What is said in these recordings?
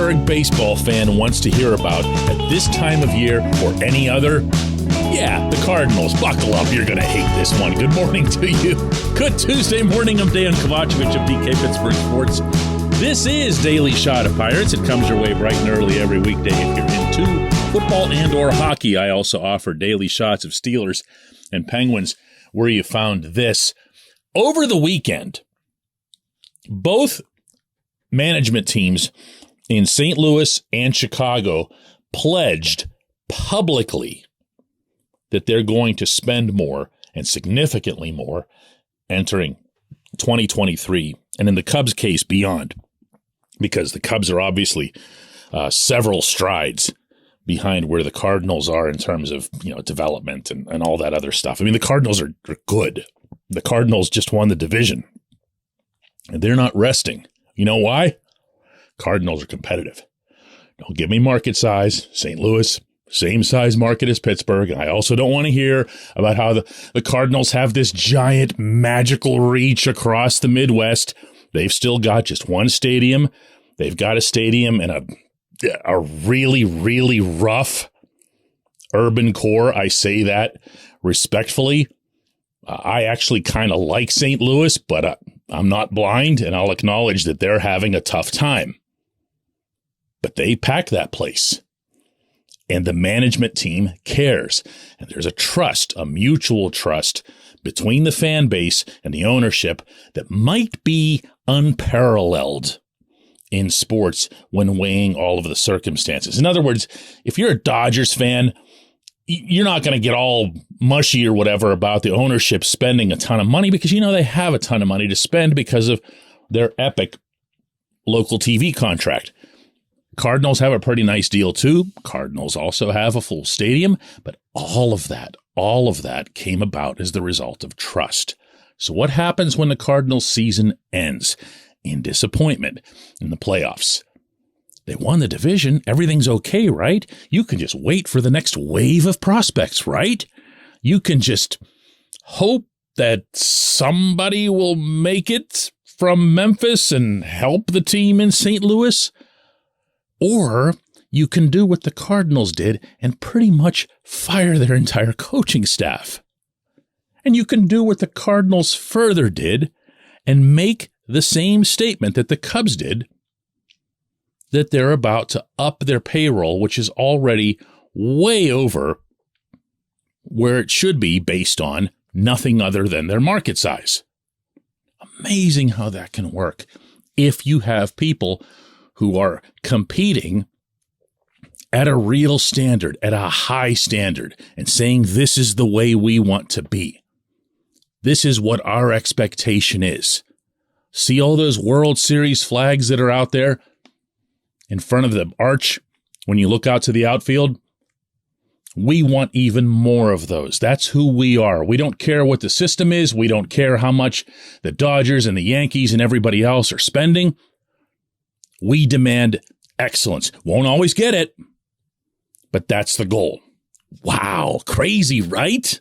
Pittsburgh baseball fan wants to hear about at this time of year or any other? Yeah, the Cardinals. Buckle up. You're going to hate this one. Good morning to you. Good Tuesday morning. I'm Dejan Kovacevic of DK Pittsburgh Sports. This is Daily Shot of Pirates. It comes your way bright and early every weekday if you're into football and or hockey. I also offer daily shots of Steelers and Penguins where you found this. Over the weekend, both management teams in St. Louis and Chicago pledged publicly that they're going to spend more and significantly more entering 2023, and in the Cubs case, beyond, because the Cubs are obviously several strides behind where the Cardinals are in terms of, development and all that other stuff. I mean, the Cardinals are good. The Cardinals just won the division, and they're not resting. You know why? Cardinals are competitive. Don't give me market size. St. Louis, same size market as Pittsburgh. I also don't want to hear about how the Cardinals have this giant magical reach across the Midwest. They've still got just one stadium. They've got a stadium in a really, really rough urban core. I say that respectfully. I actually kind of like St. Louis, but I'm not blind, and I'll acknowledge that they're having a tough time. But they pack that place. And the management team cares. And there's a trust, a mutual trust between the fan base and the ownership that might be unparalleled in sports when weighing all of the circumstances. In other words, if you're a Dodgers fan, you're not going to get all mushy or whatever about the ownership spending a ton of money because they have a ton of money to spend because of their epic local TV contract. Cardinals have a pretty nice deal too. Cardinals also have a full stadium, but all of that came about as the result of trust. So what happens when the Cardinals season ends? In disappointment in the playoffs. They won the division. Everything's okay, right? You can just wait for the next wave of prospects, right? You can just hope that somebody will make it from Memphis and help the team in St. Louis. Or you can do what the Cardinals did and pretty much fire their entire coaching staff. And you can do what the Cardinals further did and make the same statement that the Cubs did, that they're about to up their payroll, which is already way over where it should be based on nothing other than their market size. Amazing how that can work if you have people who are competing at a real standard, at a high standard, and saying this is the way we want to be. This is what our expectation is. See all those World Series flags that are out there in front of the arch when you look out to the outfield? We want even more of those. That's who we are. We don't care what the system is. We don't care how much the Dodgers and the Yankees and everybody else are spending. We demand excellence. Won't always get it, but that's the goal. Wow, crazy, right?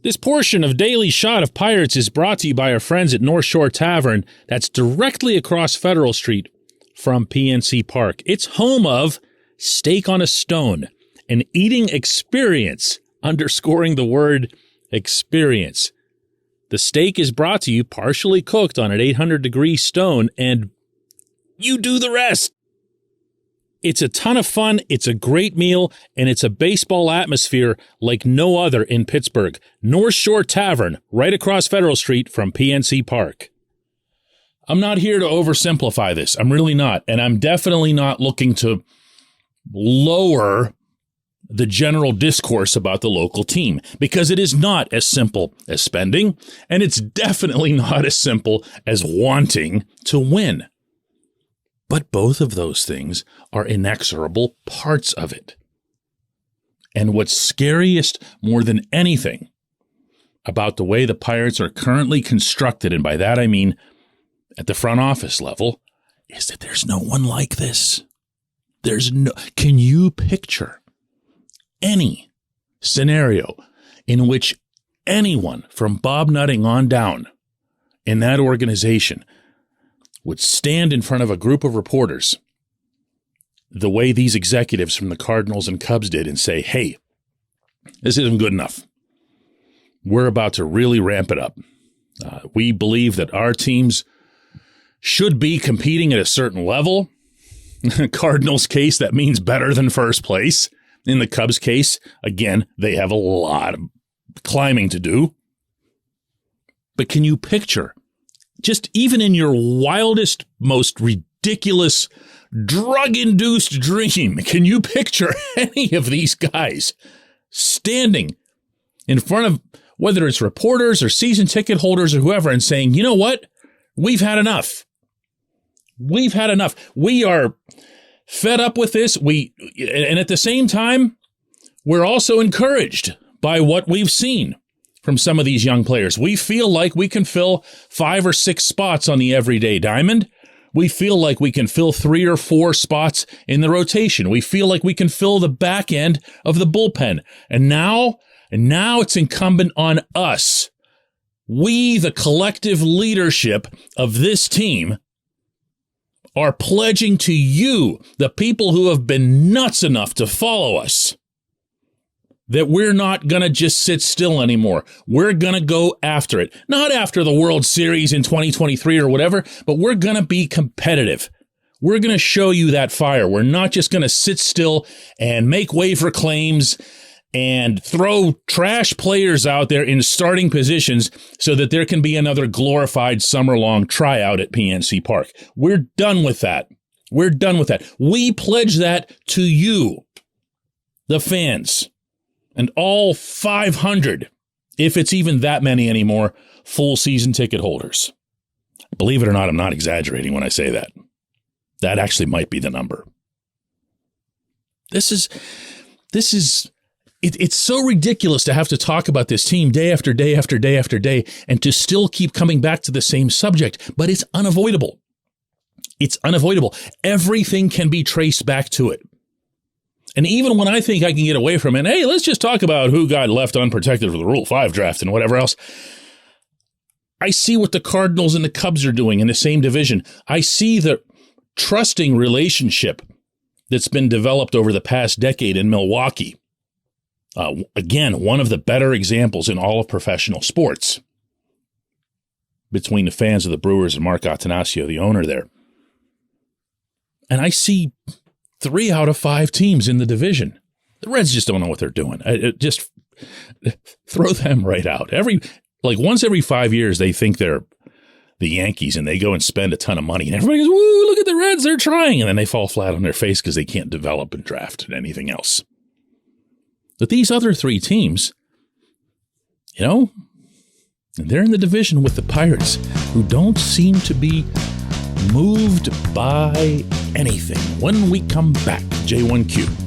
This portion of Daily Shot of Pirates is brought to you by our friends at North Shore Tavern. That's directly across Federal Street from PNC Park. It's home of Steak on a Stone, an eating experience, underscoring the word experience. The steak is brought to you partially cooked on an 800-degree stone, and you do the rest. It's a ton of fun, it's a great meal, and it's a baseball atmosphere like no other in Pittsburgh. North Shore Tavern, right across Federal Street from PNC Park. I'm not here to oversimplify this. I'm really not. And I'm definitely not looking to lower the general discourse about the local team, because it is not as simple as spending, and it's definitely not as simple as wanting to win. But both of those things are inexorable parts of it. And what's scariest more than anything about the way the Pirates are currently constructed, and by that I mean at the front office level, is that there's no one like this. Can you picture any scenario in which anyone from Bob Nutting on down in that organization would stand in front of a group of reporters the way these executives from the Cardinals and Cubs did and say, hey, this isn't good enough. We're about to really ramp it up. We believe that our teams should be competing at a certain level. Cardinals case, that means better than first place. In the Cubs case, again, they have a lot of climbing to do. But can you picture, just even in your wildest, most ridiculous, drug-induced dream, can you picture any of these guys standing in front of, whether it's reporters or season ticket holders or whoever, and saying, you know what? We've had enough. We've had enough. We are fed up with this. And at the same time, we're also encouraged by what we've seen from some of these young players. We feel like we can fill 5 or 6 spots on the everyday diamond. We feel like we can fill 3 or 4 spots in the rotation. We feel like we can fill the back end of the bullpen. And now it's incumbent on us. We, the collective leadership of this team, are pledging to you, the people who have been nuts enough to follow us, that we're not going to just sit still anymore. We're going to go after it. Not after the World Series in 2023 or whatever, but we're going to be competitive. We're going to show you that fire. We're not just going to sit still and make waiver claims and throw trash players out there in starting positions so that there can be another glorified summer-long tryout at PNC Park. We're done with that. We're done with that. We pledge that to you, the fans, and all 500, if it's even that many anymore, full season ticket holders. Believe it or not, I'm not exaggerating when I say that. That actually might be the number. It's so ridiculous to have to talk about this team day after day after day after day and to still keep coming back to the same subject, but it's unavoidable. It's unavoidable. Everything can be traced back to it. And even when I think I can get away from it, hey, let's just talk about who got left unprotected for the Rule 5 draft and whatever else. I see what the Cardinals and the Cubs are doing in the same division. I see the trusting relationship that's been developed over the past decade in Milwaukee. Again, one of the better examples in all of professional sports between the fans of the Brewers and Mark Attanasio, the owner there. And I see 3 out of 5 teams in the division. The Reds just don't know what they're doing. Just throw them right out. Once every 5 years, they think they're the Yankees and they go and spend a ton of money. And everybody goes, woo, look at the Reds, they're trying. And then they fall flat on their face because they can't develop and draft and anything else. But these other 3 teams, they're in the division with the Pirates, who don't seem to be moved by anything. When we come back, J1Q.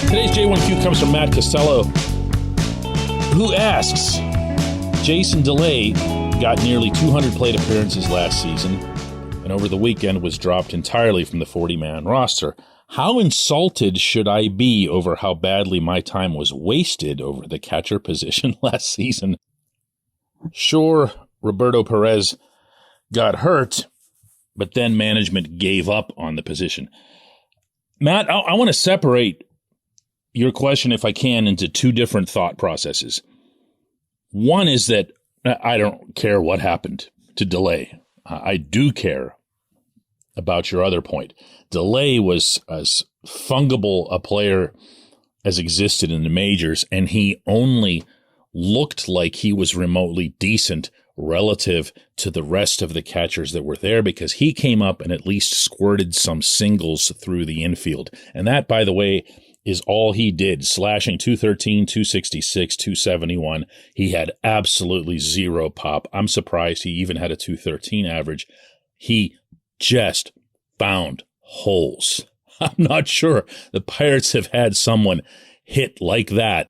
Today's J1Q comes from Matt Costello, who asks, Jason DeLay got nearly 200 plate appearances last season and over the weekend was dropped entirely from the 40-man roster. How insulted should I be over how badly my time was wasted over the catcher position last season? Sure, Roberto Perez got hurt, but then management gave up on the position. Matt, I want to separate your question, if I can, into 2 different thought processes. One is that I don't care what happened to DeLay. I do care about your other point. DeLay was as fungible a player as existed in the majors, and he only looked like he was remotely decent relative to the rest of the catchers that were there because he came up and at least squirted some singles through the infield. And that, by the way, is all he did, slashing 213, 266, 271. He had absolutely zero pop. I'm surprised he even had a 213 average. He just found holes. I'm not sure the Pirates have had someone hit like that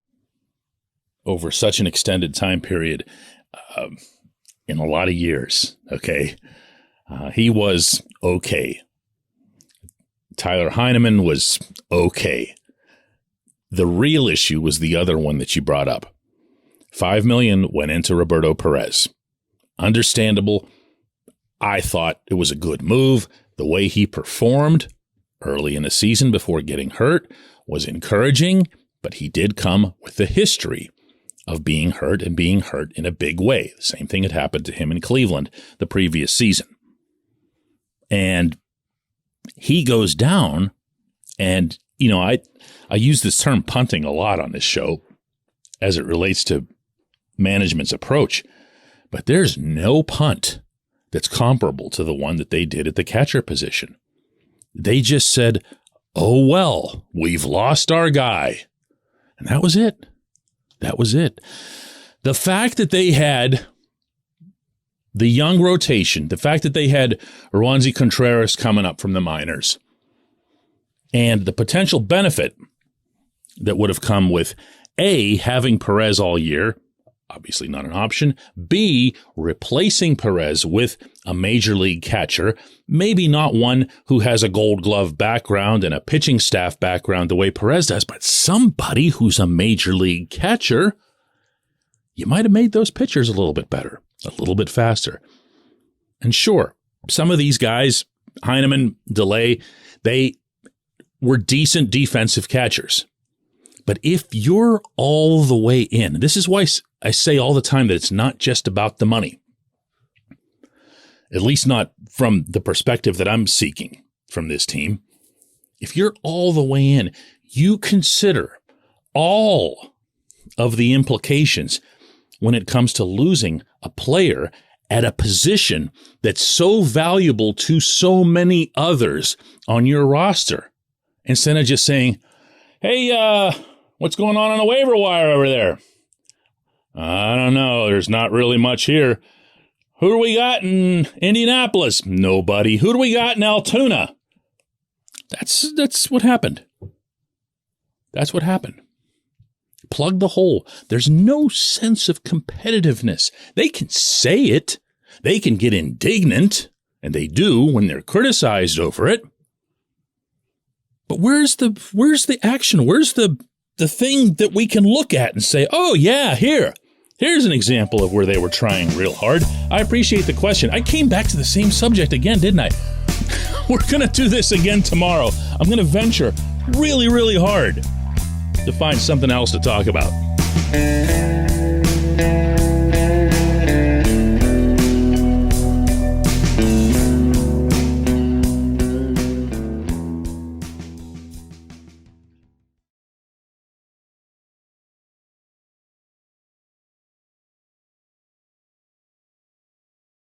over such an extended time period. in a lot of years, okay? He was okay. Tyler Heineman was okay. The real issue was the other one that you brought up. $5 million went into Roberto Perez. Understandable. I thought it was a good move. The way he performed early in the season before getting hurt was encouraging, but he did come with the history of being hurt and being hurt in a big way. The same thing had happened to him in Cleveland the previous season. And he goes down, and, you know, I use this term punting a lot on this show as it relates to management's approach, but there's no punt that's comparable to the one that they did at the catcher position. They just said, oh, well, we've lost our guy. And that was it. That was it. The fact that they had the young rotation, the fact that they had Roansy Contreras coming up from the minors, and the potential benefit that would have come with A, having Perez all year, obviously not an option, B, replacing Perez with a major league catcher, maybe not one who has a Gold Glove background and a pitching staff background the way Perez does, but somebody who's a major league catcher. You might have made those pitchers a little bit better, a little bit faster. And sure, some of these guys, Heineman, DeLay, they were decent defensive catchers. But if you're all the way in, this is why I say all the time that it's not just about the money, at least not from the perspective that I'm seeking from this team. If you're all the way in, you consider all of the implications when it comes to losing a player at a position that's so valuable to so many others on your roster, instead of just saying, hey, what's going on the waiver wire over there? I don't know. There's not really much here. Who do we got in Indianapolis? Nobody. Who do we got in Altoona? That's what happened. That's what happened. Plug the hole. There's no sense of competitiveness. They can say it. They can get indignant, and they do when they're criticized over it. But where's the action? Where's the thing that we can look at and say, oh, yeah, here's an example of where they were trying real hard. I appreciate the question. I came back to the same subject again, didn't I? We're going to do this again tomorrow. I'm going to venture really, really hard to find something else to talk about.